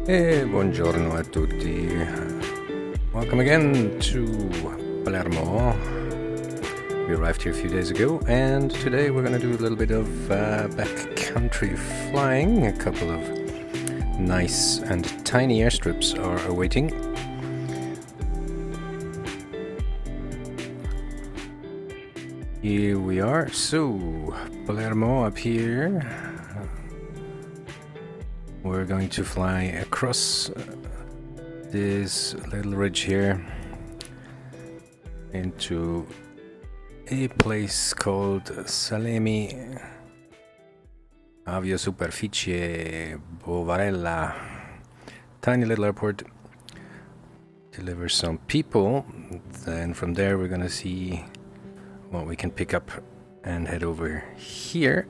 E buongiorno a tutti. Welcome again to Palermo. We arrived here a few days ago, and today we're going to do a little bit of backcountry flying. A couple of nice and tiny airstrips are awaiting. Here we are. So, Palermo up here. We're going to fly across this little ridge here into a place called Salemi Aviosuperficie Bovarella. Tiny little airport. Deliver some people. Then from there we're gonna see what we can pick up and head over here.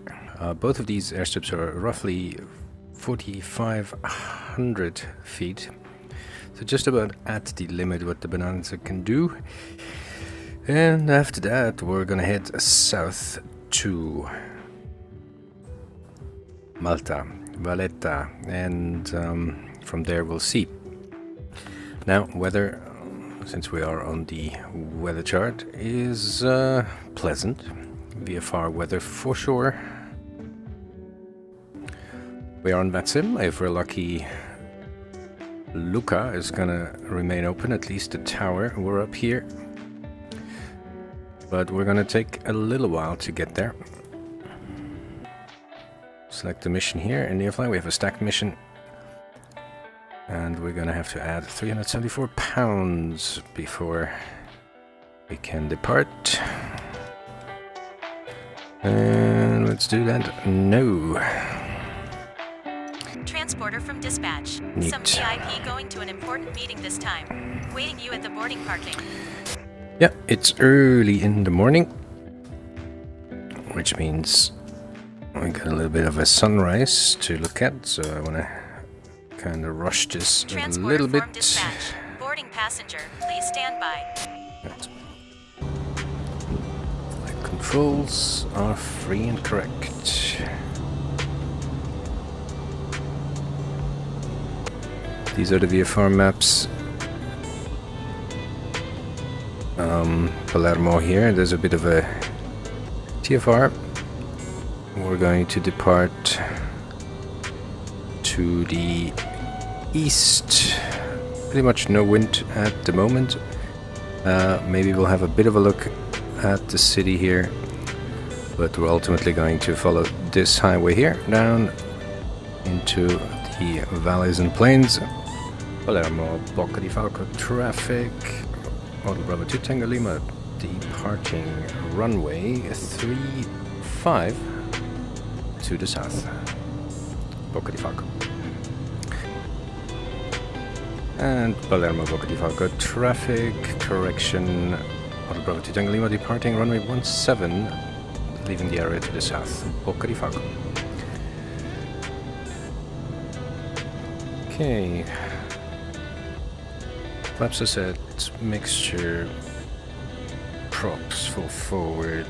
Both of these airstrips are roughly 4,500 feet, so just about at the limit what the Bonanza can do. And after that we're gonna head south to Malta, Valletta, and from there we'll see. Now weather, since we are on the weather chart, is pleasant. VFR weather for sure. We are on VATSIM. If we're lucky, Lucca is gonna remain open, at least the tower. We're up here, but we're gonna take a little while to get there. Select the mission here in NeoFly. We have a stacked mission, and we're gonna have to add 374 pounds before we can depart. And let's do that. No. Transporter from dispatch. Neat. Some VIP going to an important meeting this time. Waiting you at the boarding parking. Yeah, it's early in the morning, which means we got a little bit of a sunrise to look at, so I want to kind of rush this a little bit. From dispatch. Boarding passenger, please stand by. Right. Flight controls are free and correct. These are the VFR maps. Palermo here. There's a bit of a TFR. We're going to depart to the east. Pretty much no wind at the moment. Maybe we'll have a bit of a look at the city here, but we're ultimately going to follow this highway here down into the valleys and plains. Palermo, Boccadifalco traffic, Model Bravo 2 Tango Lima, departing runway 35 to the south, Boccadifalco. And Palermo, Boccadifalco traffic, correction, Model Bravo 2 Tango Lima, departing runway 17, leaving the area to the south, Boccadifalco. Okay. Flaps are set, mixture, props full forward,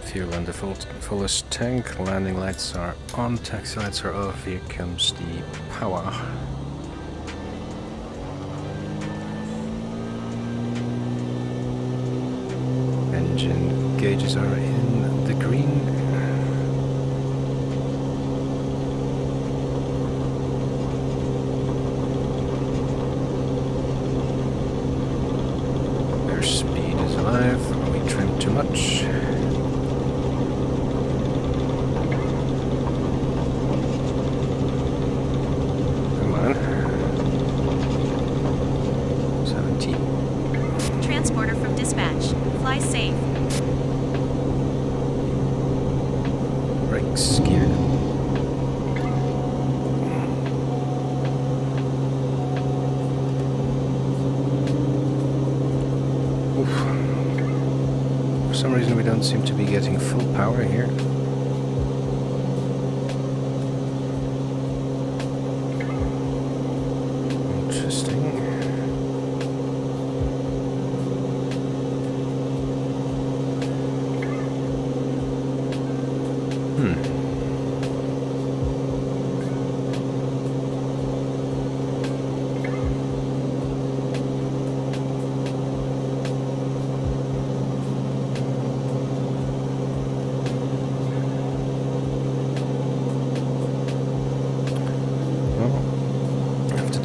fuel on the fullest tank, landing lights are on, taxi lights are off, here comes the power. Engine gauges are in the green. Speed is alive. We trimmed too much. Come on. 17. Transporter from dispatch. Fly safe. Brakes geared. For some reason we don't seem to be getting full power here. Interesting.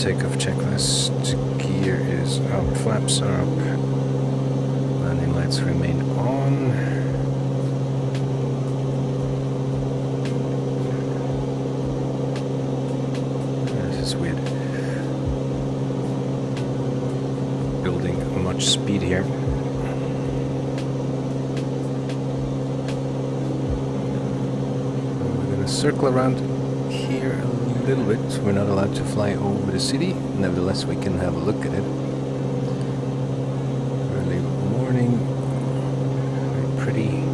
takeoff checklist. Gear is up, flaps are up, landing lights remain on. This is weird. Building much speed here. We're gonna circle around here a little bit. We're not allowed to fly over the city. Nevertheless, we can have a look at it. Early morning, very pretty.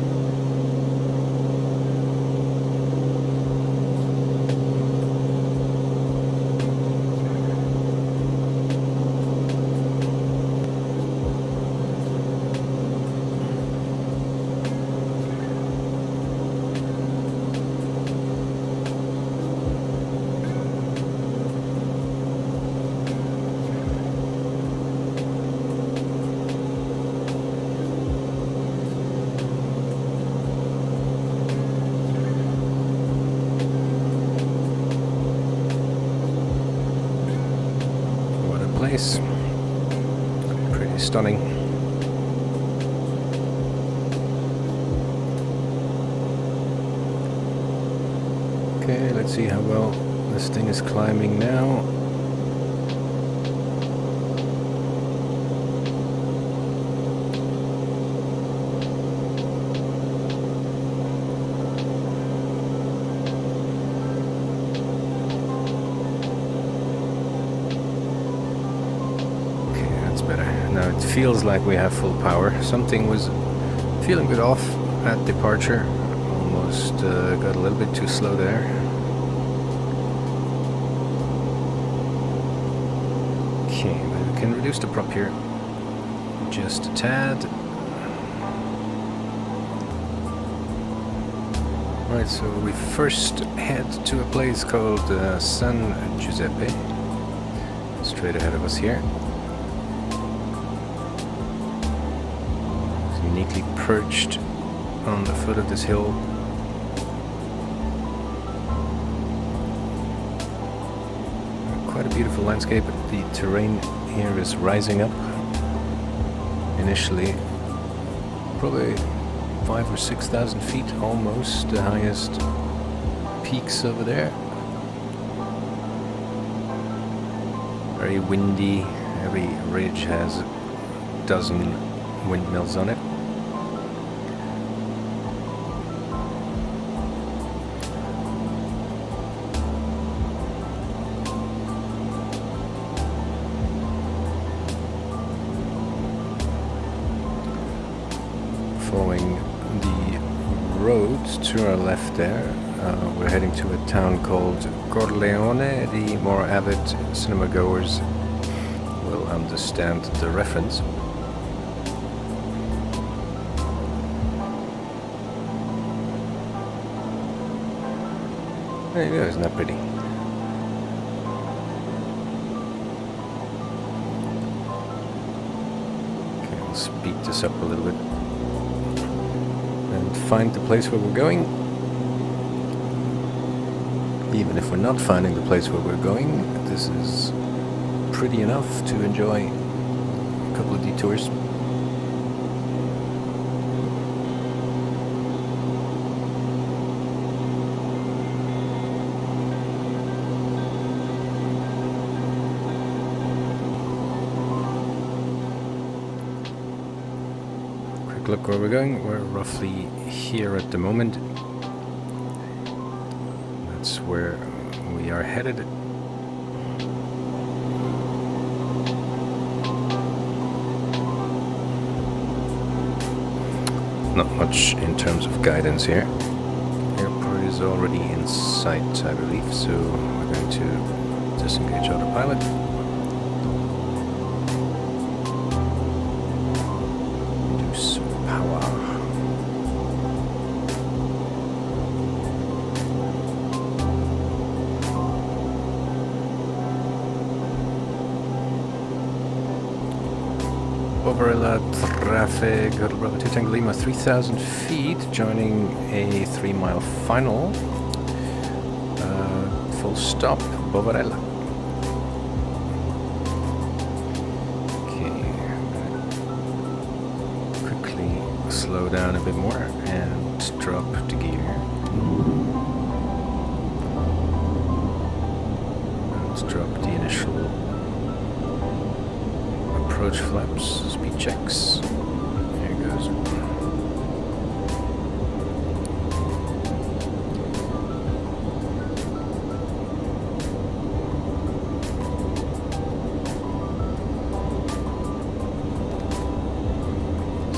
Place. Pretty stunning. Okay, let's see how well this thing is climbing now. Now it feels like we have full power. Something was feeling a bit off at departure. Almost got a little bit too slow there. Okay, but we can reduce the prop here just a tad. Right, so we first head to a place called San Giuseppe. Straight ahead of us here. Uniquely perched on the foot of this hill. Quite a beautiful landscape. The terrain here is rising up. Initially, probably 5,000 or 6,000 feet, almost the highest peaks over there. Very windy. Every ridge has a dozen windmills on it. Following the road to our left there, we're heading to a town called Corleone. The more avid cinema goers will understand the reference. There you go, isn't that pretty? Okay, we'll speed this up a little bit. And find the place where we're going. Even if we're not finding the place where we're going, this is pretty enough to enjoy a couple of detours. Look where we're going. We're roughly here at the moment. That's where we are headed. Not much in terms of guidance here. Airport is already in sight, I believe, so we're going to disengage autopilot. Overilla traffic, Hotel Bravo 2 Tango Lima, 3,000 feet, joining a 3-mile final. Full stop, Bovarella. slow down a bit more and drop the gear. Let's drop the initial approach flaps, speed checks. There it goes.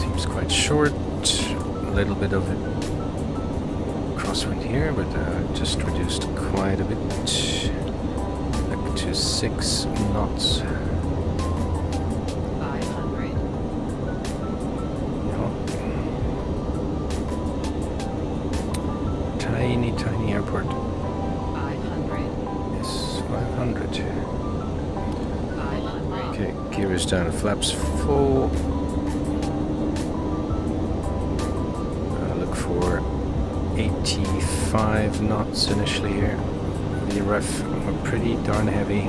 Seems quite short. A little bit of crosswind here, but just reduced quite a bit. Back to 6 knots. 500. Tiny airport. 500. Yes, 500. 500. Okay, gear is down, flaps full. Look for 85 knots initially here. The ref are pretty darn heavy.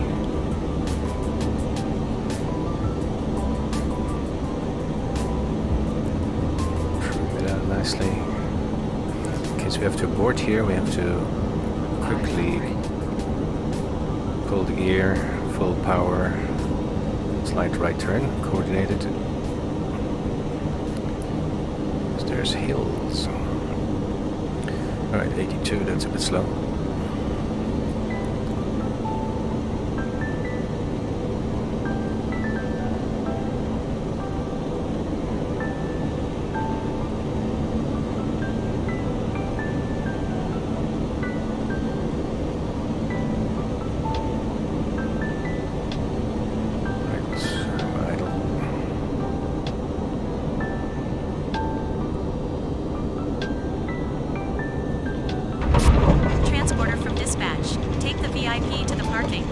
Trim it out nicely. In case we have to abort here, we have to quickly 500. pull the gear, full power, slight right turn, coordinated. There's hills. Alright, 82, that's a bit slow. Transporter from dispatch. Take the VIP to the parking.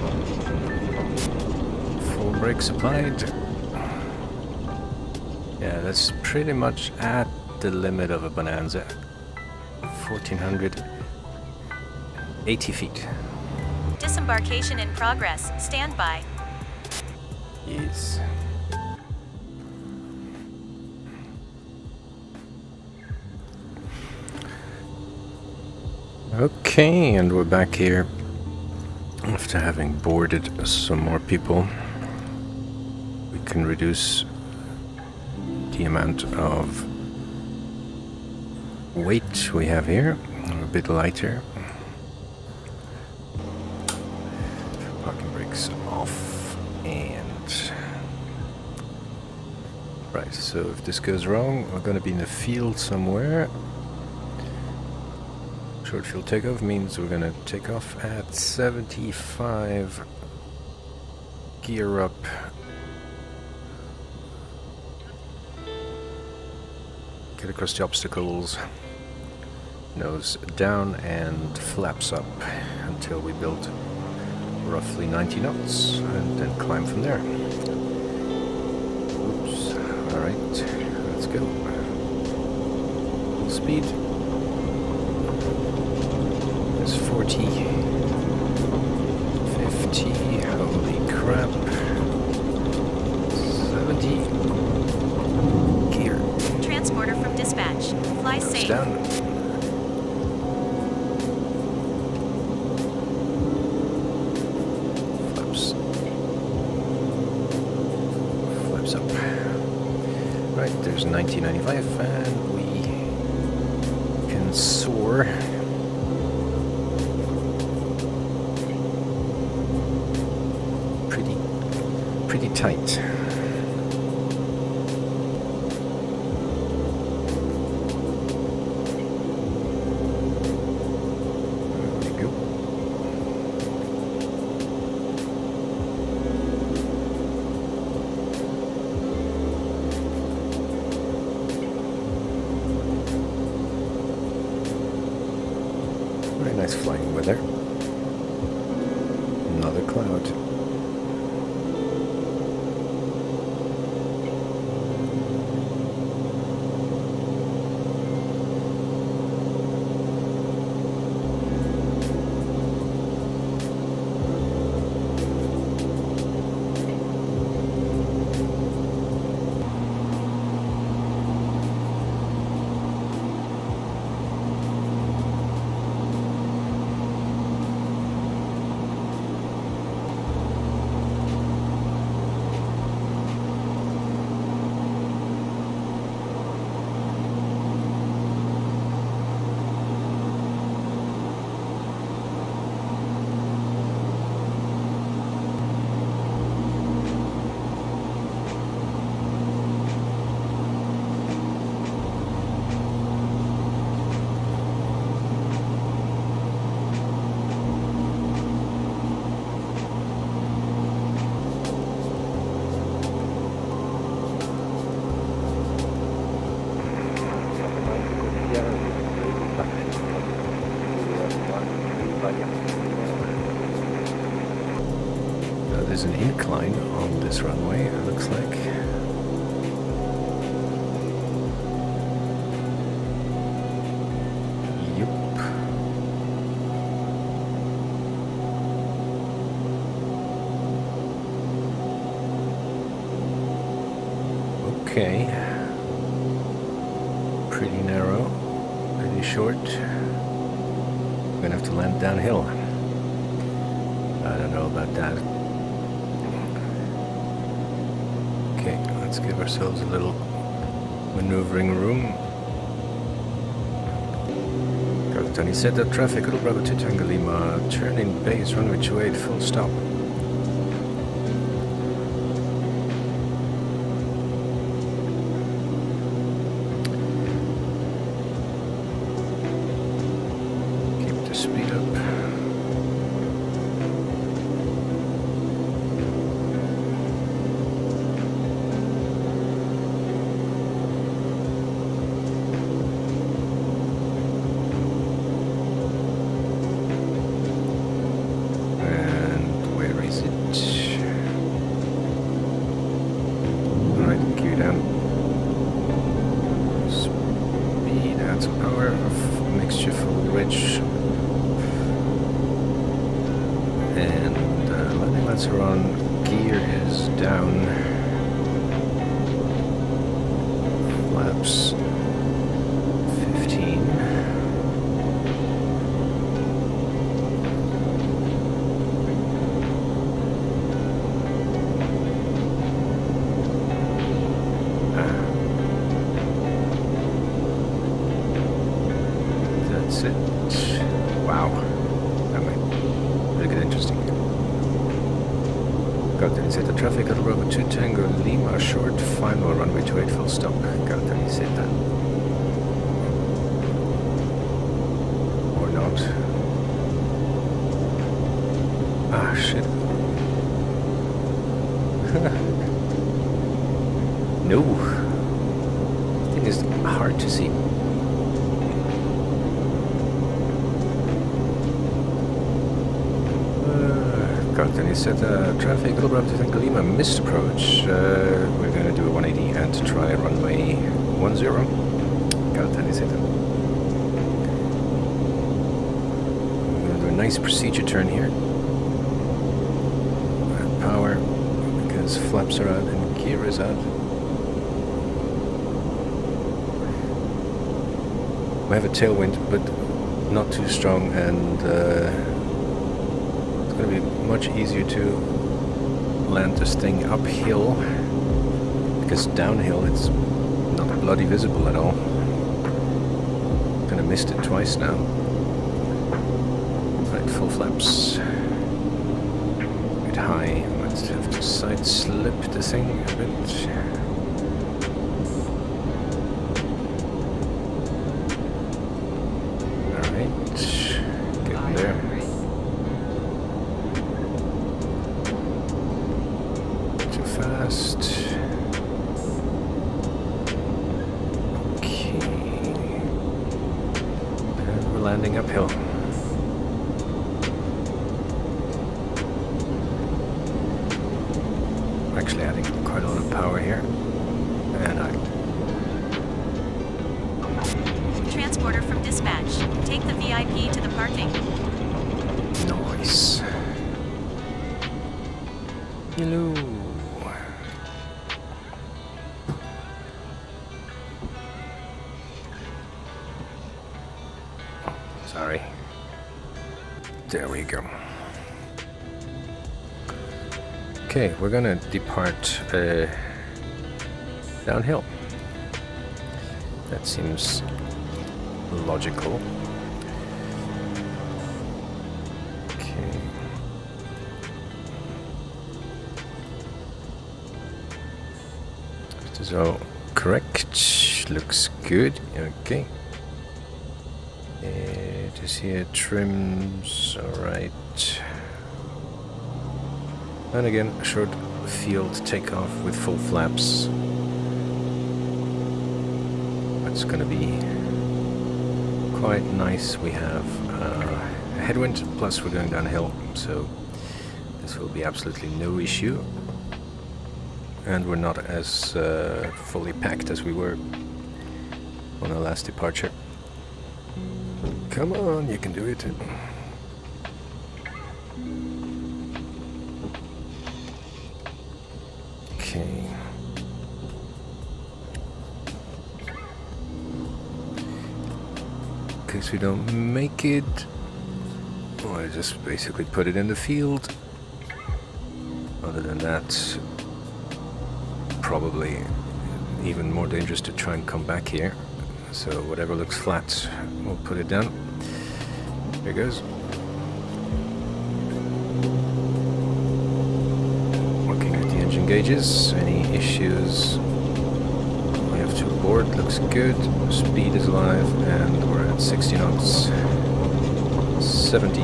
Full brakes applied. Yeah, that's pretty much at the limit of a Bonanza. 1480 feet. Disembarkation in progress. Stand by. Yes. Okay, and we're back here after having boarded some more people. We can reduce the amount of weight we have here, a bit lighter. Parking brakes off, and right, so if this goes wrong, we're going to be in a field somewhere. Short field takeoff means we're gonna take off at 75, gear up, get across the obstacles, nose down and flaps up until we build roughly 90 knots and then climb from there. Oops, alright, let's go. Full speed. 40, 50, holy crap, 70, gear. Transporter from dispatch. Fly safe. Down. Flaps up. Right, there's 1995 and we can soar. Pretty tight. There we go. Very nice flying weather. Another cloud. there's an incline on this runway, it looks like. Okay, pretty narrow, pretty short. We're gonna have to land downhill. I don't know about that. Okay, let's give ourselves a little maneuvering room. Tony set up traffic, Little Bravo 2 Tango Lima, turn in base, runway 28, full stop. Speed up. And where is it? Alright, gear down. Speed, add some power, mixture full rich. And landing lights are on, gear is down, flaps 15. That's it. Wow. That might make it interesting. Set the traffic at Bravo 2 Tango Lima, short, final runway 28, full stop. Set that. Or not. Ah, shit. No. I think it's hard to see. Then set traffic, Little Bravo 2 Tango Lima, missed approach. We're going to do a 180 and try runway 10. Then set we're going to do a nice procedure turn here. Add power because flaps are out and gear is out. We have a tailwind, but not too strong, and it's going to be much easier to land this thing uphill, because downhill it's not bloody visible at all. Kind of missed it twice now. Right, full flaps. A bit high. Let's have to side slip the thing a bit. Alright, getting there. Fast. Okay. And we're landing uphill. I'm actually adding quite a lot of power here. And Transporter from dispatch. Take the VIP to the parking. Nice. Hello. Sorry. There we go. Okay, we're gonna depart downhill. That seems logical. Okay. This is all correct. Looks good. Okay. Just here, trims, alright. And again, a short field takeoff with full flaps. That's gonna be quite nice. We have a headwind, plus we're going downhill, so This will be absolutely no issue. And we're not as fully packed as we were on our last departure. Come on, you can do it. Okay. In case we don't make it, well, I just basically put it in the field. Other than that, probably even more dangerous to try and come back here. So whatever looks flat, we'll put it down. There it goes. Looking at the engine gauges, any issues? We have to board, looks good. Speed is live, and we're at 60 knots. 70.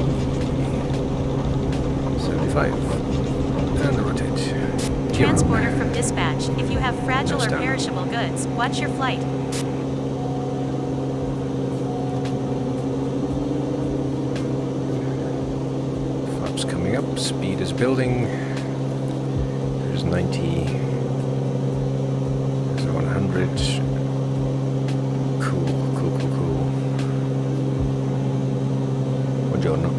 75. And the rotate. Transporter from dispatch. If you have fragile or Touchdown. perishable goods, watch your flight. Flaps coming up, speed is building. There's 90. There's 100. Cool. Buongiorno.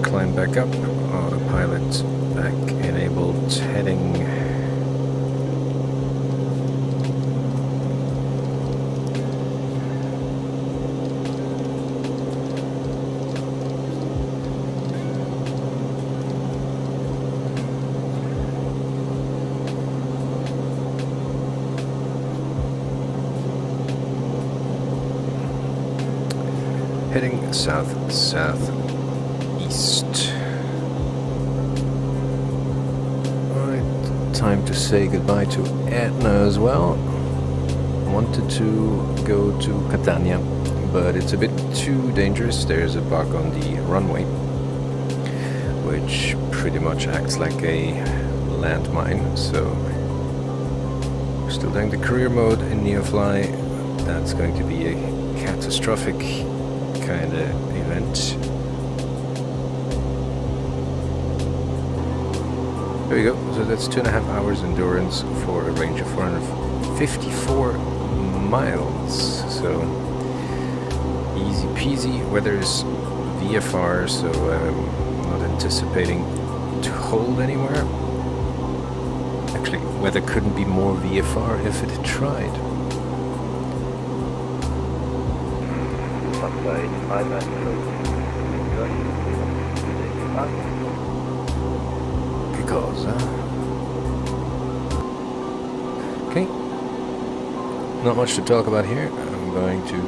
Climb back up. Autopilot back enabled. Heading. Heading south-southeast. Alright, time to say goodbye to Etna as well. Wanted to go to Catania, but it's a bit too dangerous. There's a bug on the runway, which pretty much acts like a landmine, so we're still doing the career mode in NeoFly. That's going to be a catastrophic kind of event. There we go. So that's 2.5 hours endurance for a range of 454 miles. So easy peasy. Weather is VFR, so I'm not anticipating to hold anywhere. Actually, weather couldn't be more VFR if it had tried. Che cosa? Okay. Not much to talk about here. I'm going to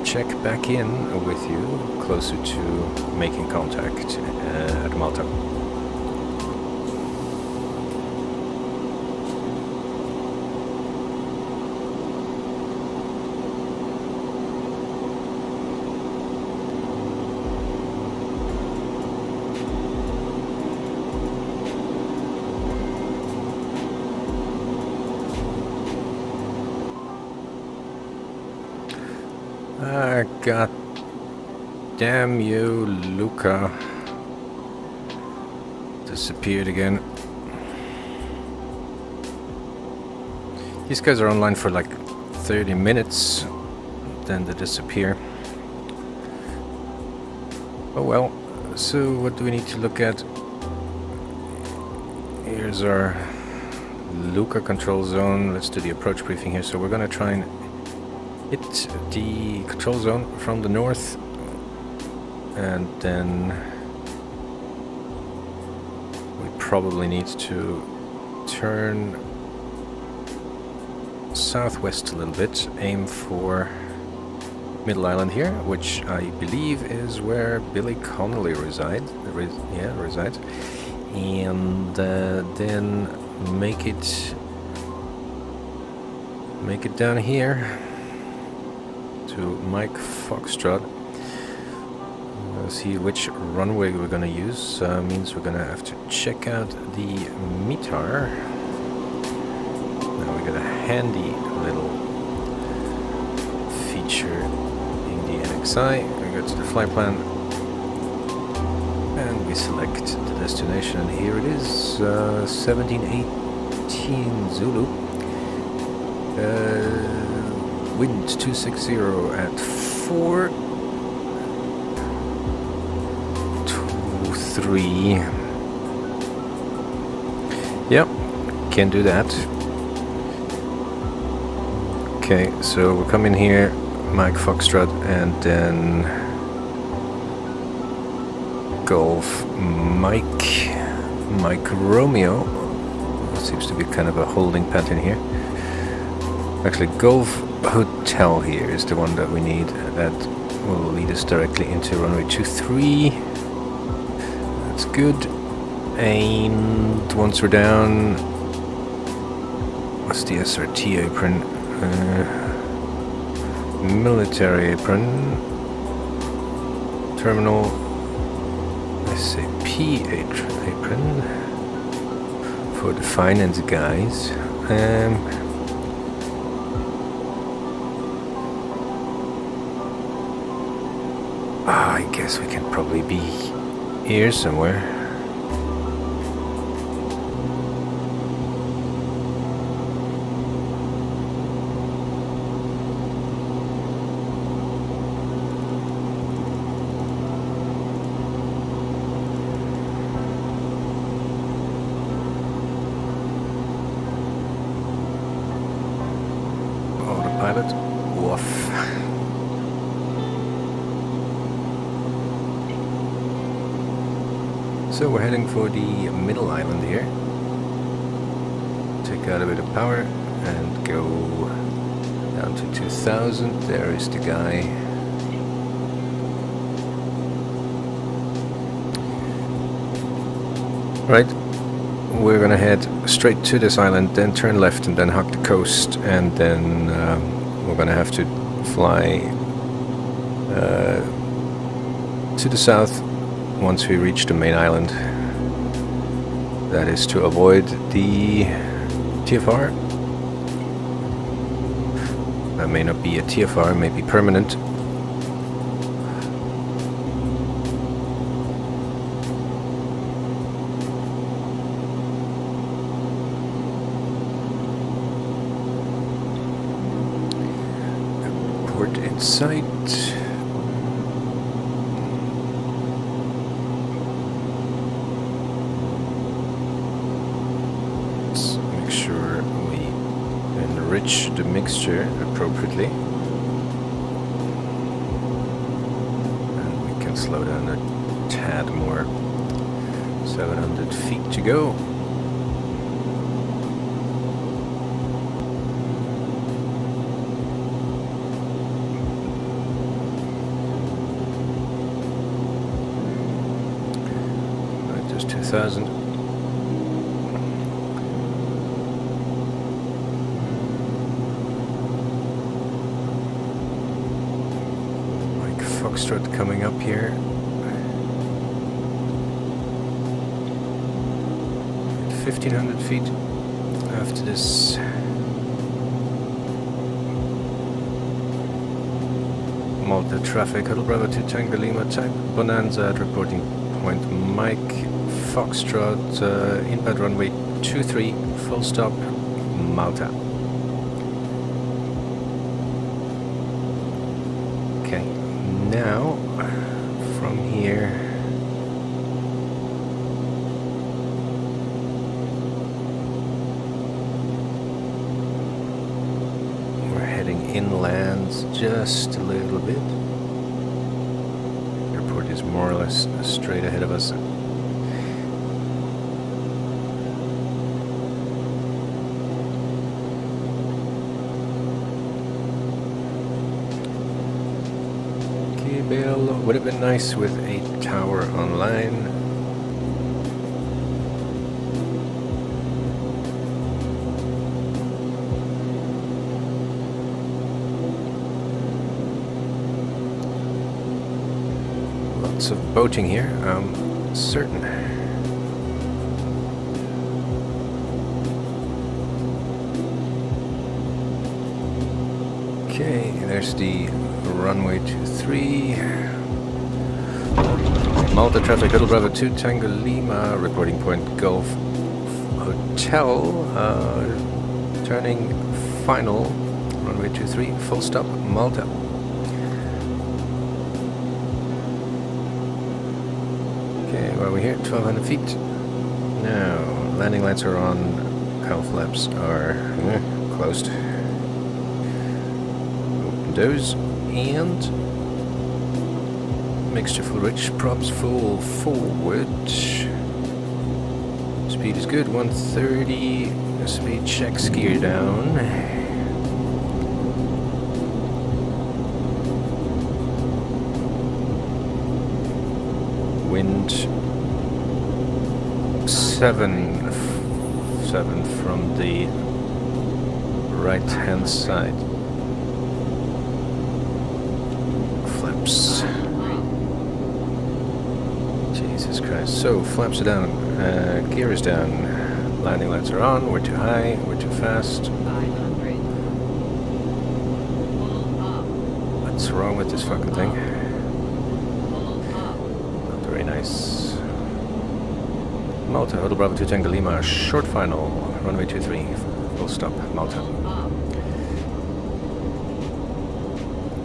check back in with you closer to making contact at Malta. God damn you, Luca. Disappeared again. These guys are online for like 30 minutes, then they disappear. Oh well, so what do we need to look at? Here's our Luca control zone. Let's do the approach briefing here. So we're gonna try and hit the control zone from the north, and then we probably need to turn southwest a little bit, aim for Middle Island here, which I believe is where Billy Connolly resides, and then make it down here to Mike Foxtrot. See which runway we're gonna use. Means we're gonna have to check out the METAR. Now we got a handy little feature in the NXI. We go to the flight plan and we select the destination, and here it is, 1718 Zulu. Wind 260 at 423. Yep, can do that. Okay, so we'll come in here, Mike Foxtrot, and then Golf Mike Romeo. Seems to be kind of a holding pattern here. Actually, Golf Hotel here is the one that we need. That will lead us directly into runway 23. That's good. And once we're down, what's the SRT apron? Military apron. Terminal SAP apron for the finance guys. I guess we can probably be here somewhere. Autopilot off. So we're heading for the middle island here. Take out a bit of power and go down to 2000. There is the guy. Right, we're gonna head straight to this island, then turn left and then hug the coast, and then we're gonna have to fly to the south once we reach the main island. That is to avoid the TFR. That may not be a TFR, may be permanent. Port in sight. Enrich the mixture appropriately, and we can slow down a tad more. 700 feet to go. Right, just 2000. Foxtrot coming up here. 1500 feet after this. Malta traffic, Hotel Bravo to Tango Lima, type Bonanza at reporting point Mike Foxtrot, inbound runway 23, full stop, Malta. Okay. Now, from here, we're heading inland just a little bit. Airport is more or less straight ahead of us. Would have been nice with a tower online. Lots of boating here, I'm certain. Okay, There's the runway 23. Malta traffic, Hotel Bravo 2 Tango Lima, reporting point Gulf Hotel, turning final, runway 23, full stop, Malta. Okay, where are we here? 1200 feet. Now, landing lights are on, cowl flaps are closed. Open those, and mixture full rich, props full forward. Speed is good, 130. Speed checks, gear down. Wind 7 from the right hand side. Flaps. Jesus Christ. So, flaps are down, gear is down, landing lights are on, we're too high, we're too fast. 500. Pull up. What's wrong with this fucking thing? Pull up. Not very nice. Malta, Hotel Bravo 2 Tango Lima, short final, runway 23, full stop, Malta. Pull up.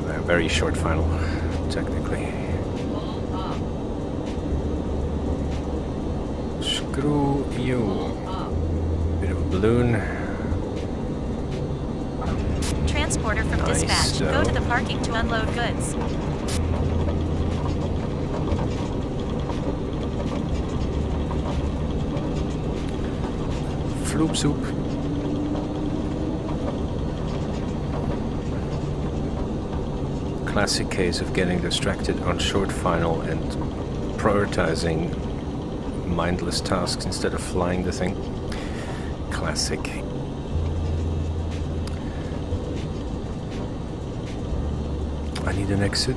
A very short final, technically. Pull up. Screw you. Pull up. Bit of a balloon. Transporter from Nice, dispatch. Go to the parking to unload goods. Floop soup. Classic case of getting distracted on short final and prioritizing mindless tasks instead of flying the thing. Classic. I need an exit.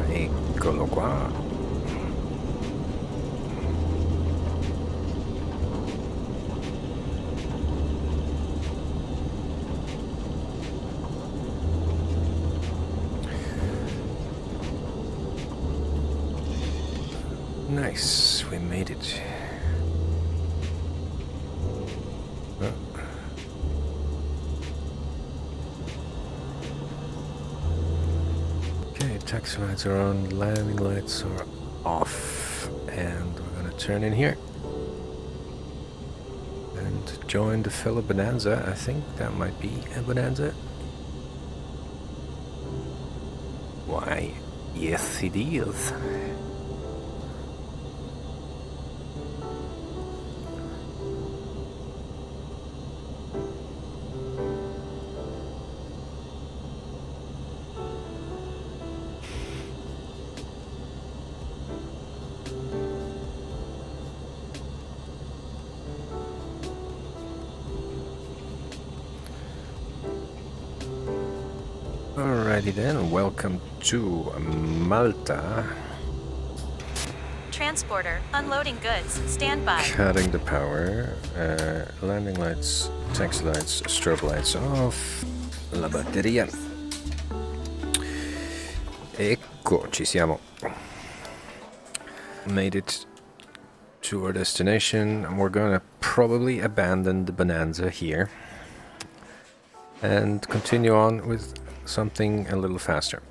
Eccolo qua. Nice, we made it. Oh. Okay, taxi lights are on, landing lights are off, and we're gonna turn in here and join the fellow Bonanza. I think that might be a Bonanza. Why, yes it is. Alrighty then, welcome to Malta. Transporter, unloading goods. Stand by. Cutting the power, landing lights, taxi lights, strobe lights off, la batteria. Ecco, ci siamo. Made it to our destination, and we're gonna probably abandon the Bonanza here and continue on with something a little faster.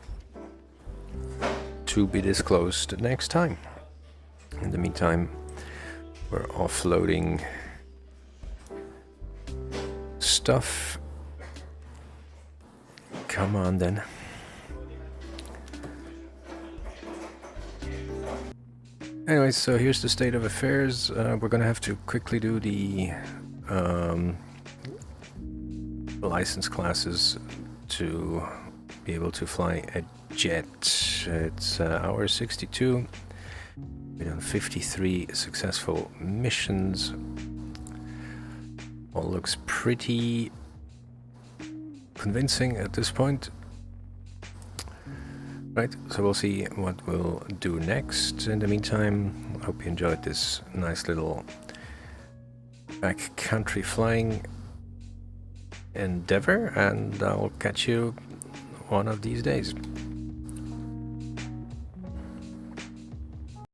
To be disclosed next time. In the meantime, we're offloading stuff. Come on then. Anyways, so here's the state of affairs. We're gonna have to quickly do the license classes to be able to fly a jet. It's hour 62. We've done 53 successful missions. All looks pretty convincing at this point. Right, so we'll see what we'll do next. In the meantime, I hope you enjoyed this nice little backcountry flying endeavor, and I'll catch you one of these days.